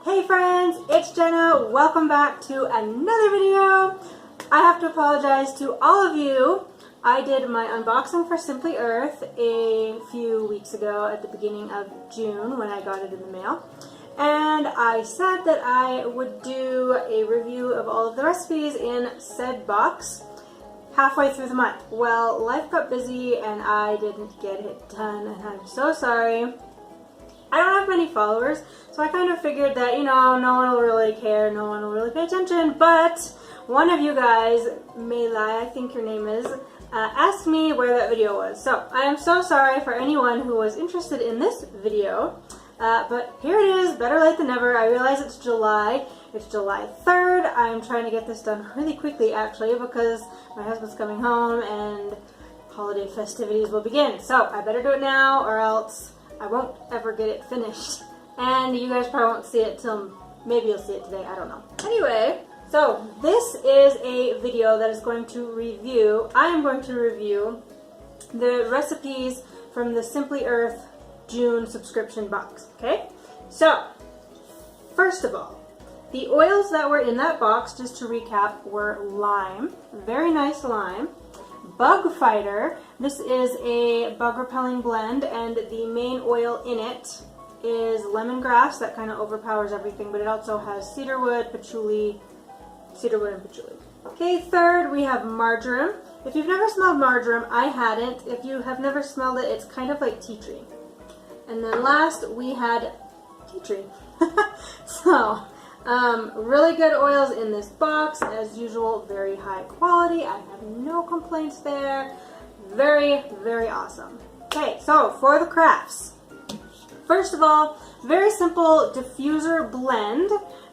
Hey friends, it's Jenna. Welcome back to another video. I have to apologize to all of you. I did my unboxing for Simply Earth a few weeks ago at the beginning of June when I got it in the mail. And I said that I would do a review of all of the recipes in said box halfway through the month. Well, life got busy and I didn't get it done, and I'm so sorry. I don't have many followers, so I kind of figured that, you know, no one will really care, no one will really pay attention, but one of you guys, Meilai, I think your name is, asked me where that video was. So I am so sorry for anyone who was interested in this video, but here it is, better late than never. I realize it's July 3rd. I'm trying to get this done really quickly actually because my husband's coming home and holiday festivities will begin. So I better do it now or else I won't ever get it finished. And you guys probably won't see it till, maybe you'll see it today, I don't know. Anyway, so this is a video that is going to review, I am going to review the recipes from the Simply Earth June subscription box, okay? So, first of all, the oils that were in that box, just to recap, were lime, very nice lime, Bug Fighter. This is a bug repelling blend, and the main oil in it is lemongrass. That kind of overpowers everything, but it also has cedarwood, patchouli, cedarwood and patchouli. Okay, third we have marjoram. If you've never smelled marjoram, I hadn't. If you have never smelled it, it's kind of like tea tree. And then last we had tea tree. So, really good oils in this box, as usual, very high quality. I have no complaints there. Very, very awesome. Okay, so for the crafts. First of all, very simple diffuser blend.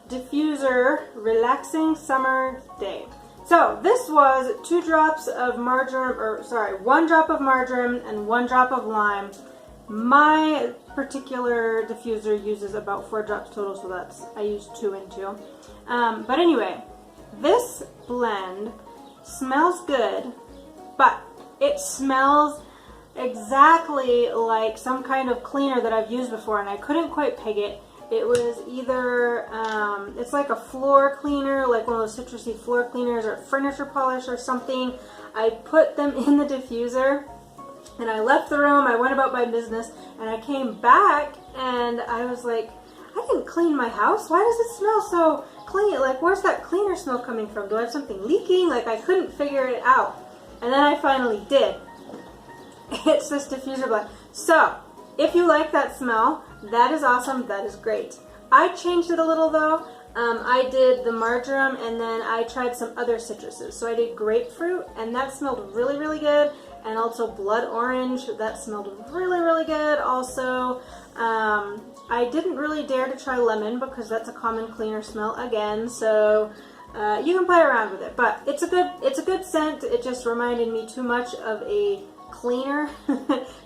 Diffuser Relaxing Summer Day. So this was 2 drops of marjoram, or sorry, 1 drop of marjoram and 1 drop of lime. My particular diffuser uses about 4 drops total, so that's, I use 2 and 2. But anyway, this blend smells good, but it smells exactly like some kind of cleaner that I've used before, and I couldn't quite peg it. It was either, it's like a floor cleaner, like one of those citrusy floor cleaners, or furniture polish or something. I put them in the diffuser, and I left the room, I went about my business, and I came back, and I was like, I didn't clean my house. Why does it smell so clean? Like, where's that cleaner smell coming from? Do I have something leaking? Like, I couldn't figure it out. And then I finally did. It's this diffuser blend. So, if you like that smell, that is awesome, that is great. I changed it a little though. I did the marjoram and then I tried some other citruses. So I did grapefruit and that smelled really, really good. And also blood orange, that smelled really, really good. Also, I didn't really dare to try lemon because that's a common cleaner smell again. So you can play around with it, but it's a good scent. It just reminded me too much of a cleaner.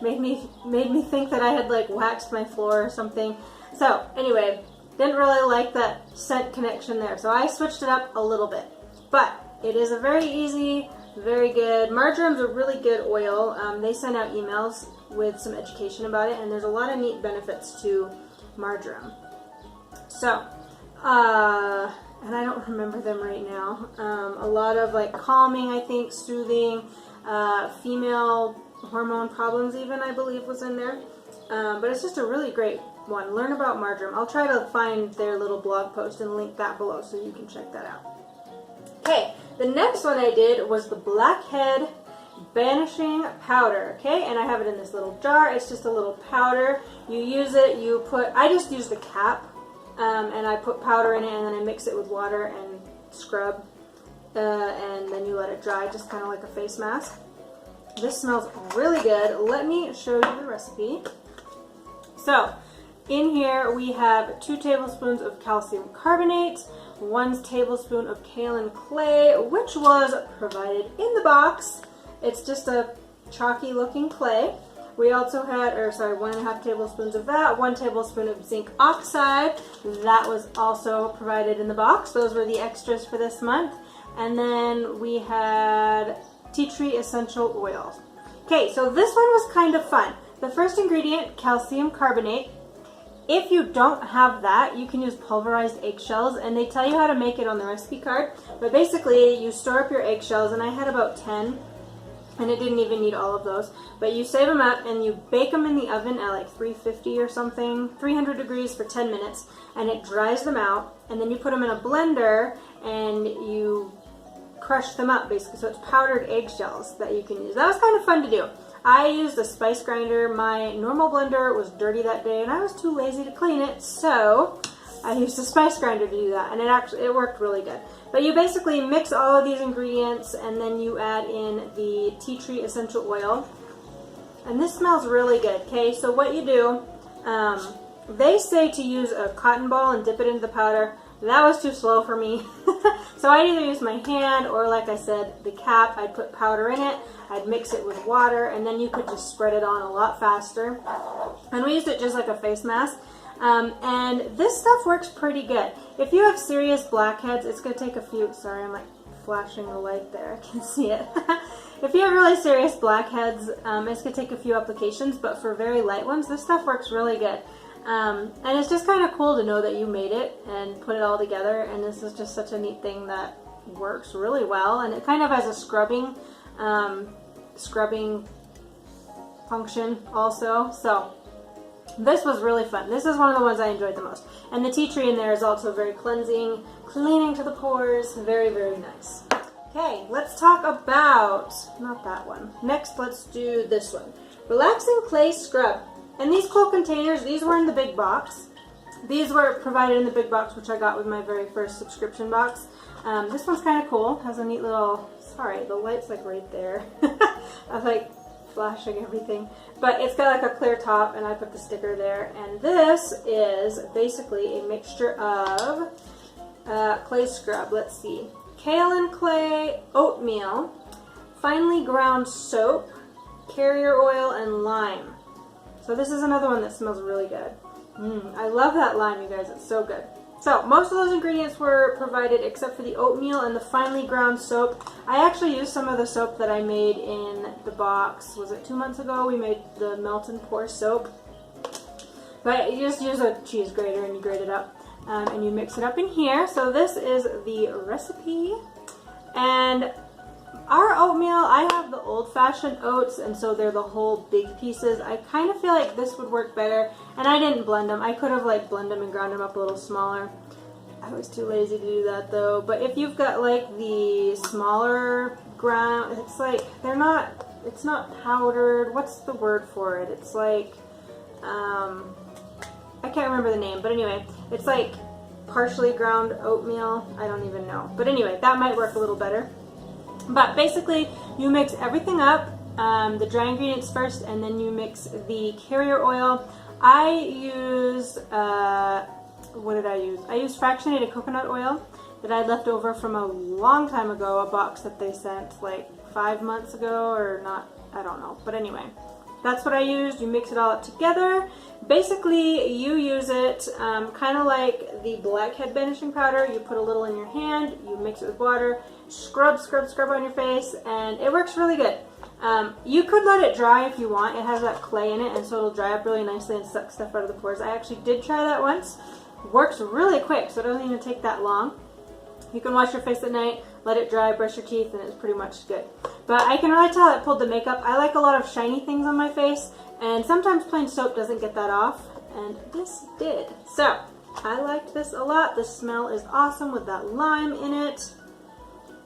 made me think that I had like waxed my floor or something. So anyway, didn't really like that scent connection there. So I switched it up a little bit, but it is a very easy, very good. Marjoram's a really good oil. They send out emails with some education about it, and there's a lot of neat benefits to marjoram. So, and I don't remember them right now. A lot of like calming, I think, soothing, female hormone problems even, I believe, was in there. But it's just a really great one. Learn about marjoram. I'll try to find their little blog post and link that below so you can check that out. Okay, the next one I did was the Blackhead Banishing Powder, okay? And I have it in this little jar. It's just a little powder. You use it, I just use the cap, and I put powder in it, and then I mix it with water and scrub, and then you let it dry, just kind of like a face mask. This smells really good. Let me show you the recipe. So, in here we have 2 tablespoons of calcium carbonate, 1 tablespoon of kaolin clay, which was provided in the box. It's just a chalky looking clay. We also had, 1.5 tablespoons of that, 1 tablespoon of zinc oxide. That was also provided in the box. Those were the extras for this month. And then we had tea tree essential oils. Okay, so this one was kind of fun. The first ingredient, calcium carbonate, If you don't have that, you can use pulverized eggshells, and they tell you how to make it on the recipe card. But basically, you store up your eggshells, and I had about 10, and it didn't even need all of those. But you save them up, and you bake them in the oven at like 350 or something, 300 degrees for 10 minutes, and it dries them out. And then you put them in a blender, and you crush them up, basically. So it's powdered eggshells that you can use. That was kind of fun to do. I used a spice grinder. My normal blender was dirty that day and I was too lazy to clean it, so I used a spice grinder to do that, and it worked really good. But you basically mix all of these ingredients and then you add in the tea tree essential oil. And this smells really good, okay? So what you do, they say to use a cotton ball and dip it into the powder. That was too slow for me. So I'd either use my hand or, like I said, the cap. I'd put powder in it, I'd mix it with water, and then you could just spread it on a lot faster. And we used it just like a face mask. And this stuff works pretty good. If you have serious blackheads, it's going to take a few, sorry, I'm like flashing the light there, I can see it. If you have really serious blackheads, it's going to take a few applications, but for very light ones, this stuff works really good. And it's just kind of cool to know that you made it and put it all together, and this is just such a neat thing that works really well, and it kind of has a scrubbing function also. So this was really fun. This is one of the ones I enjoyed the most, and the tea tree in there is also very cleansing, cleaning to the pores, very, very nice. Okay, let's talk about, not that one, next let's do this one, Relaxing Clay Scrub. And these cool containers, these were in the big box. These were provided in the big box, which I got with my very first subscription box. This one's kind of cool. Has a neat little, sorry, the light's like right there. I was like flashing everything. But it's got like a clear top, and I put the sticker there. And this is basically a mixture of clay scrub. Let's see. Kaolin clay, oatmeal, finely ground soap, carrier oil, and lime. So this is another one that smells really good. I love that lime, you guys. It's so good. So most of those ingredients were provided except for the oatmeal and the finely ground soap. I actually used some of the soap that I made in the box. Was it 2 months ago? We made the melt and pour soap. But you just use a cheese grater and you grate it up. And you mix it up in here. So this is the recipe. And our oatmeal, I have the old-fashioned oats, and so they're the whole big pieces. I kind of feel like this would work better, and I didn't blend them. I could have like blended them and ground them up a little smaller. I was too lazy to do that though. But if you've got like the smaller ground, it's like it's not powdered. What's the word for it? It's like, I can't remember the name, but anyway, it's like partially ground oatmeal. I don't even know. But anyway, that might work a little better. But basically, you mix everything up, the dry ingredients first, and then you mix the carrier oil. I used, what did I use? I used fractionated coconut oil that I left over from a long time ago, a box that they sent like 5 months ago, or not, I don't know. But anyway, that's what I used. You mix it all up together. Basically, you use it kind of like the blackhead banishing powder. You put a little in your hand, you mix it with water, scrub, scrub, scrub on your face, and it works really good. You could let it dry if you want. It has that clay in it, and so it'll dry up really nicely and suck stuff out of the pores. I actually did try that once. Works really quick, so it doesn't even take that long. You can wash your face at night, let it dry, brush your teeth, and it's pretty much good. But I can really tell it pulled the makeup. I like a lot of shiny things on my face, and sometimes plain soap doesn't get that off, and this did. So, I liked this a lot. The smell is awesome with that lime in it.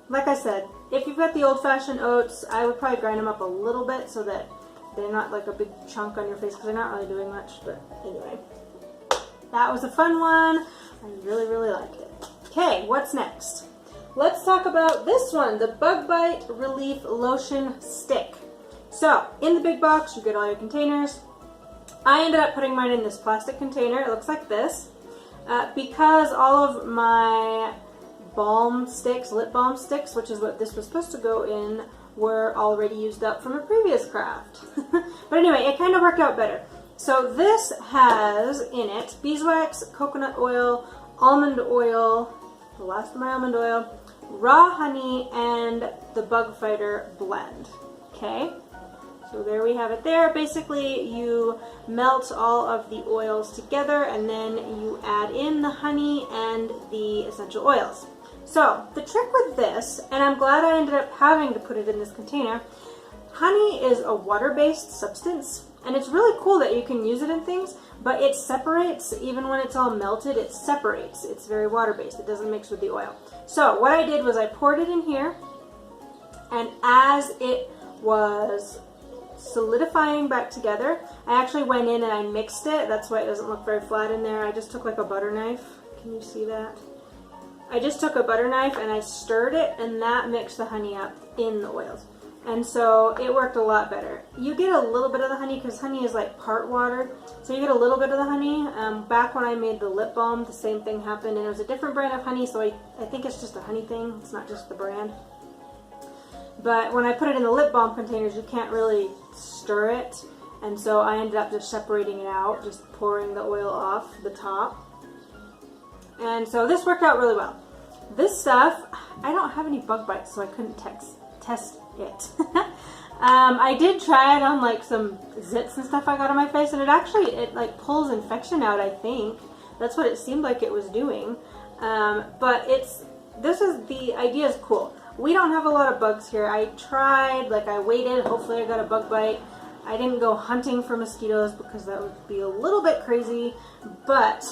Like I said, if you've got the old-fashioned oats, I would probably grind them up a little bit so that they're not like a big chunk on your face, because they're not really doing much, but anyway. That was a fun one. I really, really liked it. Okay, what's next? Let's talk about this one, the Bug Bite Relief Lotion Stick. So, in the big box, you get all your containers. I ended up putting mine in this plastic container. It looks like this. Because all of my balm sticks, lip balm sticks, which is what this was supposed to go in, were already used up from a previous craft. But anyway, it kind of worked out better. So this has in it beeswax, coconut oil, almond oil, the last of my almond oil, raw honey, and the Bug Fighter blend. Okay? So there we have it there. Basically, you melt all of the oils together and then you add in the honey and the essential oils. So the trick with this, and I'm glad I ended up having to put it in this container, honey is a water-based substance, and it's really cool that you can use it in things, but it separates, even when it's all melted, it separates. It's very water-based. It doesn't mix with the oil. So what I did was I poured it in here, and as it was solidifying back together, I actually went in and I mixed it. That's why it doesn't look very flat in there. I just took like a butter knife. Can you see that? I just took a butter knife and I stirred it, and that mixed the honey up in the oils. And so it worked a lot better. You get a little bit of the honey because honey is like part water. So you get a little bit of the honey. Back when I made the lip balm, the same thing happened, and it was a different brand of honey, so I think it's just a honey thing. It's not just the brand. But when I put it in the lip balm containers, you can't really stir it. And so I ended up just separating it out, just pouring the oil off the top. And so this worked out really well. This stuff, I don't have any bug bites, so I couldn't test it. I did try it on like some zits and stuff I got on my face, and it like pulls infection out, I think. That's what it seemed like it was doing. But the idea is cool. We don't have a lot of bugs here. I tried, like I waited, hopefully I got a bug bite. I didn't go hunting for mosquitoes because that would be a little bit crazy, but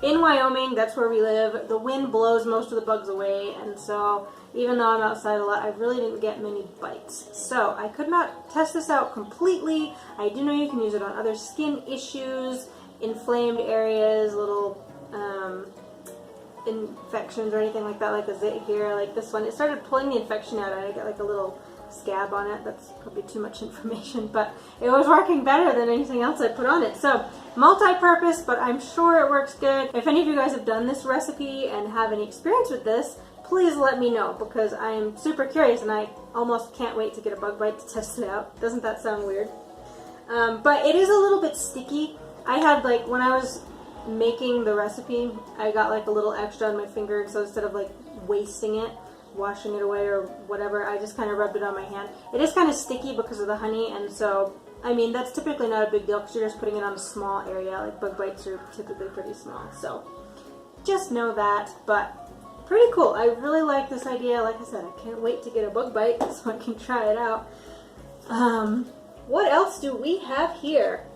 in Wyoming, that's where we live, the wind blows most of the bugs away, and so even though I'm outside a lot, I really didn't get many bites. So I could not test this out completely. I do know you can use it on other skin issues, inflamed areas, little infections or anything like that, like a zit here, like this one. It started pulling the infection out, and I got like a little scab on it. That's probably too much information, but it was working better than anything else I put on it. So multi-purpose, but I'm sure it works good. If any of you guys have done this recipe and have any experience with this, please let me know, because I'm super curious and I almost can't wait to get a bug bite to test it out. Doesn't that sound weird? But it is a little bit sticky. I had like, when I was making the recipe, I got like a little extra on my finger, so instead of like wasting it, washing it away or whatever, I just kind of rubbed it on my hand. It is kind of sticky because of the honey, and so, I mean, that's typically not a big deal because you're just putting it on a small area. Like bug bites are typically pretty small, so just know that. But pretty cool. I really like this idea. Like I said, I can't wait to get a bug bite so I can try it out. What else do we have here?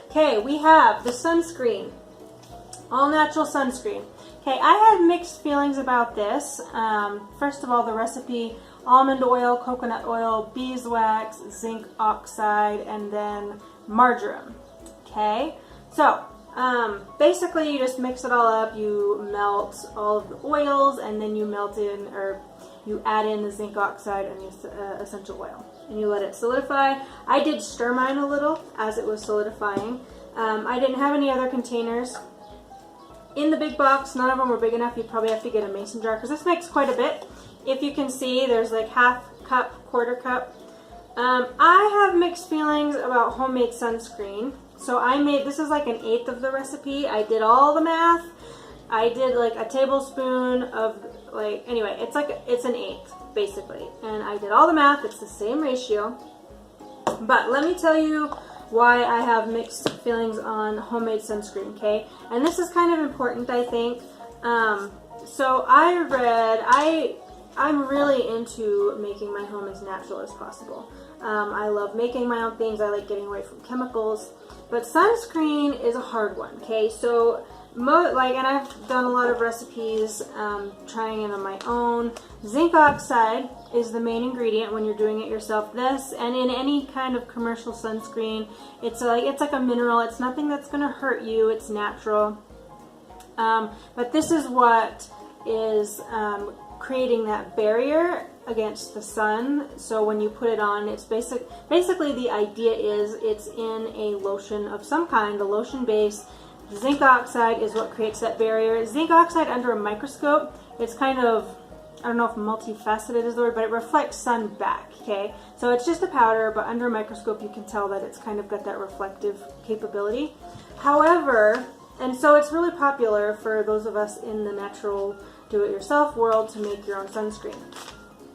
Okay, we have the sunscreen. All natural sunscreen. Okay, I had mixed feelings about this. First of all, the recipe: almond oil, coconut oil, beeswax, zinc oxide, and then marjoram. Okay, so basically you just mix it all up, you melt all of the oils, and then you you add in the zinc oxide and the essential oil, and you let it solidify. I did stir mine a little as it was solidifying. I didn't have any other containers. In the big box, none of them were big enough. You'd probably have to get a mason jar because this makes quite a bit. If you can see, there's like half cup, quarter cup. I have mixed feelings about homemade sunscreen. So this is like an eighth of the recipe. I did all the math. I did like a tablespoon of anyway, it's an eighth basically. And I did all the math. It's the same ratio. But let me tell you why I have mixed feelings on homemade sunscreen, okay? And this is kind of important, I think. So I'm really into making my home as natural as possible. I love making my own things. I like getting away from chemicals. But sunscreen is a hard one, okay? So, and I've done a lot of recipes, trying it on my own. Zinc oxide is the main ingredient when you're doing it yourself. This, and in any kind of commercial sunscreen, it's like a mineral. It's nothing that's going to hurt you. It's natural. But this is what is creating that barrier against the sun. So when you put it on, it's basically the idea is it's in a lotion of some kind, a lotion base. Zinc oxide is what creates that barrier. Zinc oxide under a microscope, it's kind of, I don't know if multifaceted is the word, but it reflects sun back, okay? So it's just a powder, but under a microscope you can tell that it's kind of got that reflective capability. However, and so it's really popular for those of us in the natural do-it-yourself world to make your own sunscreen.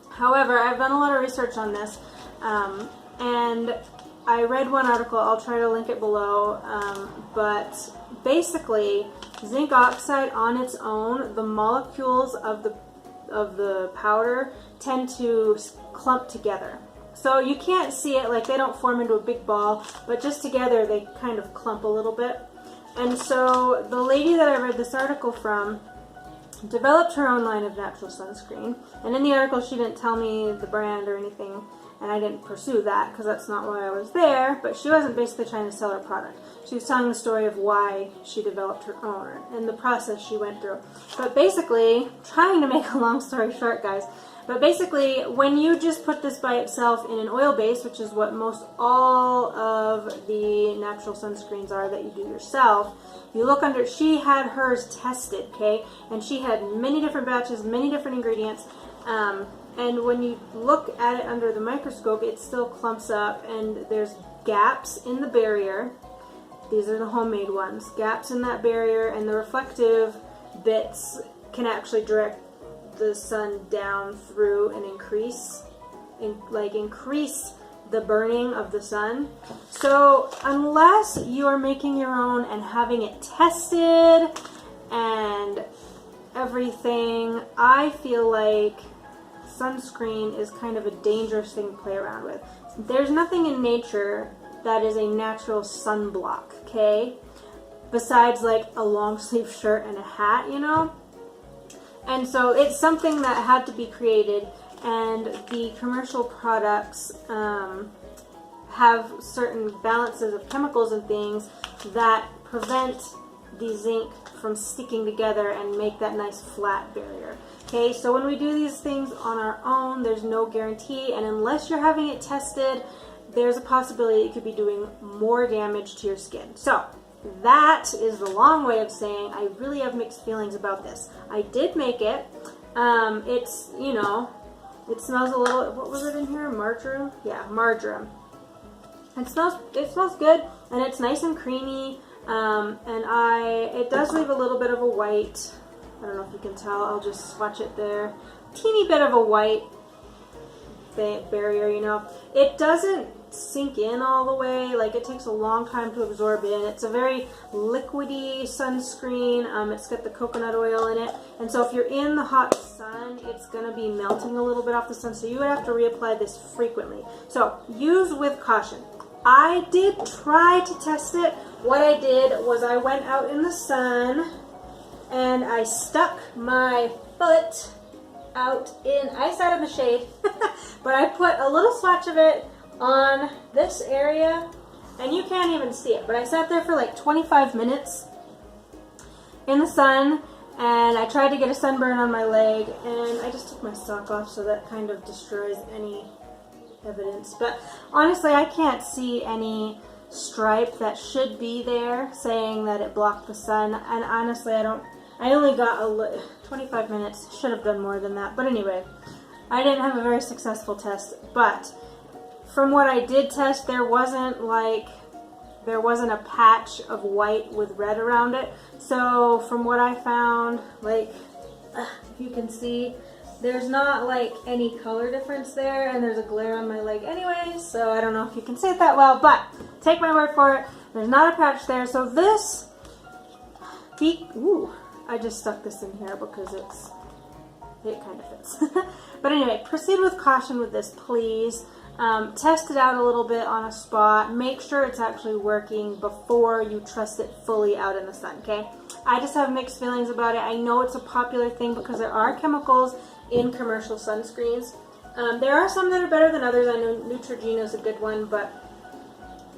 However, I've done a lot of research on this, And I read one article, I'll try to link it below, but basically zinc oxide on its own, the molecules of the powder tend to clump together. So you can't see it, like they don't form into a big ball, but just together they kind of clump a little bit. And so the lady that I read this article from developed her own line of natural sunscreen. And in the article she didn't tell me the brand or anything, and I didn't pursue that because that's not why I was there, but she wasn't basically trying to sell her product. She was telling the story of why she developed her own and the process she went through. But basically, trying to make a long story short, guys, but basically when you just put this by itself in an oil base, which is what most all of the natural sunscreens are that you do yourself, you look under, she had hers tested, okay, and she had many different batches, many different ingredients, and when you look at it under the microscope, it still clumps up, and there's gaps in the barrier. These are the homemade ones. Gaps in that barrier, and the reflective bits can actually direct the sun down through and increase the burning of the sun. So unless you are making your own and having it tested and everything, I feel like sunscreen is kind of a dangerous thing to play around with. There's nothing in nature that is a natural sunblock, okay? Besides like a long sleeve shirt and a hat, you know? And so it's something that had to be created, and the commercial products have certain balances of chemicals and things that prevent the zinc from sticking together and make that nice flat barrier. Okay, so when we do these things on our own, there's no guarantee, and unless you're having it tested, there's a possibility it could be doing more damage to your skin. So that is the long way of saying I really have mixed feelings about this. I did make it. It's, you know, it smells a little, what was it in here? Marjoram? Yeah, marjoram. It smells good, and it's nice and creamy, and it does leave a little bit of a white, I don't know if you can tell, I'll just swatch it there. Teeny bit of a white barrier, you know. It doesn't sink in all the way, like it takes a long time to absorb in. It's a very liquidy sunscreen. It's got the coconut oil in it, and so if you're in the hot sun, it's going to be melting a little bit off the sun, so you would have to reapply this frequently. So use with caution. I did try to test it. What I did was I went out in the sun and I stuck my foot out in, I sat in the shade, but I put a little swatch of it on this area, and you can't even see it, but I sat there for like 25 minutes in the sun, and I tried to get a sunburn on my leg, and I just took my sock off, so that kind of destroys any evidence. But honestly, I can't see any stripe that should be there saying that it blocked the sun, and honestly, I only got 25 minutes, should have done more than that. But anyway, I didn't have a very successful test, but from what I did test, there wasn't a patch of white with red around it. So from what I found, like, if you can see, there's not like any color difference there, and there's a glare on my leg anyway, so I don't know if you can see it that well, but take my word for it, there's not a patch there. So this, I just stuck this in here because it kind of fits. But anyway, proceed with caution with this, please. Test it out a little bit on a spot. Make sure it's actually working before you trust it fully out in the sun, okay? I just have mixed feelings about it. I know it's a popular thing because there are chemicals in commercial sunscreens. There are some that are better than others. I know Neutrogena is a good one, but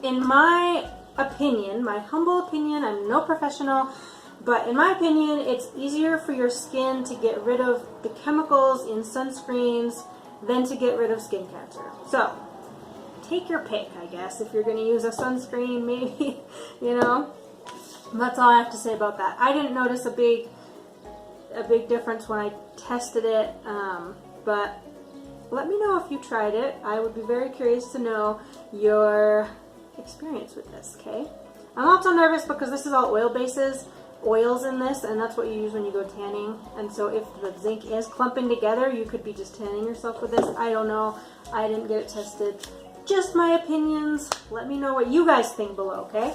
in my opinion, my humble opinion, I'm no professional, but in my opinion, it's easier for your skin to get rid of the chemicals in sunscreens than to get rid of skin cancer. So, take your pick, I guess, if you're going to use a sunscreen, maybe, you know. That's all I have to say about that. I didn't notice a big difference when I tested it, but let me know if you tried it. I would be very curious to know your experience with this, okay? I'm also nervous because this is all oils in this, and that's what you use when you go tanning, and so if the zinc is clumping together, you could be just tanning yourself with this. I don't know. I didn't get it tested. just my opinions. Let me know what you guys think below, okay?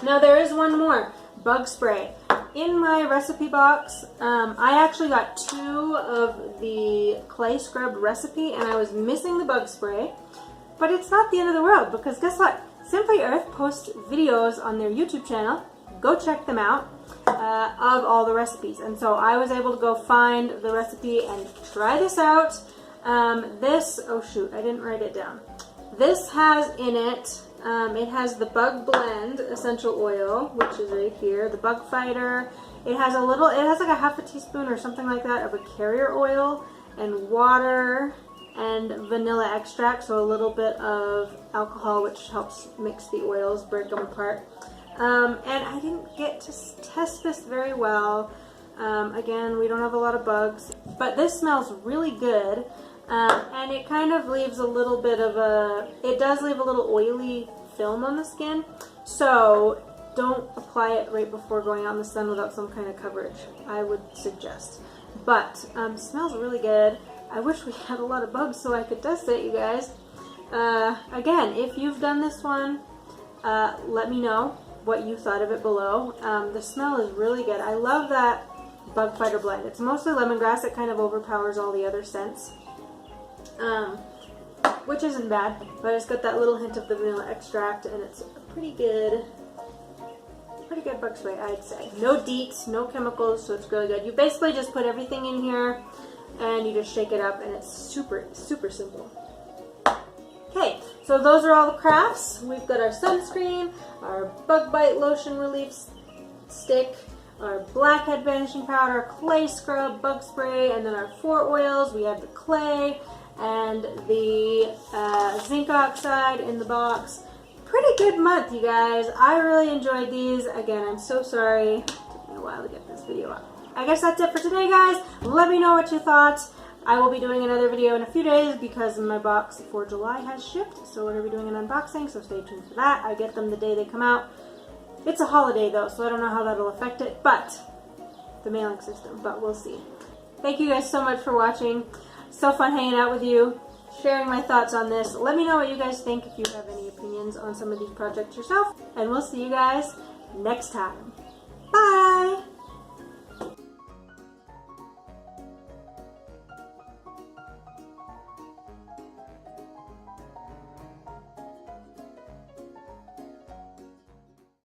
Now there is one more, bug spray. In my recipe box, I actually got 2 of the clay scrub recipe and I was missing the bug spray. But it's not the end of the world because guess what? Simply Earth posts videos on their YouTube channel. Go check them out of all the recipes. And so I was able to go find the recipe and try this out. Oh shoot, I didn't write it down. This has in it, it has the Bug Blend essential oil, which is right here, the Bug Fighter. It has like a half a teaspoon or something like that of a carrier oil and water and vanilla extract, so a little bit of alcohol, which helps mix the oils, break them apart. And I didn't get to test this very well. Again, we don't have a lot of bugs, but this smells really good. And it kind of leaves a little bit of it does leave a little oily film on the skin. So don't apply it right before going out in the sun without some kind of coverage, I would suggest. But smells really good. I wish we had a lot of bugs so I could test it, you guys. Again, if you've done this one, let me know what you thought of it below. The smell is really good. I love that Bug Fighter blend. It's mostly lemongrass. It kind of overpowers all the other scents, which isn't bad, but it's got that little hint of the vanilla extract, and it's a pretty good bug spray, I'd say. No deets, no chemicals, so it's really good. You basically just put everything in here and you just shake it up, and it's super, super simple. Okay, so those are all the crafts. We've got our sunscreen, our bug bite lotion relief stick, our blackhead vanishing powder, clay scrub, bug spray, and then our 4 oils. We have the clay and the zinc oxide in the box. Pretty good month, you guys. I really enjoyed these. Again, I'm so sorry. It took me a while to get this video up. I guess that's it for today, guys. Let me know what you thought. I will be doing another video in a few days because my box for July has shipped. So we're going to be doing an unboxing, so stay tuned for that. I get them the day they come out. It's a holiday though, so I don't know how that'll affect it, but the mailing system, but we'll see. Thank you guys so much for watching. So fun hanging out with you, sharing my thoughts on this. Let me know what you guys think if you have any opinions on some of these projects yourself, and we'll see you guys next time. Bye!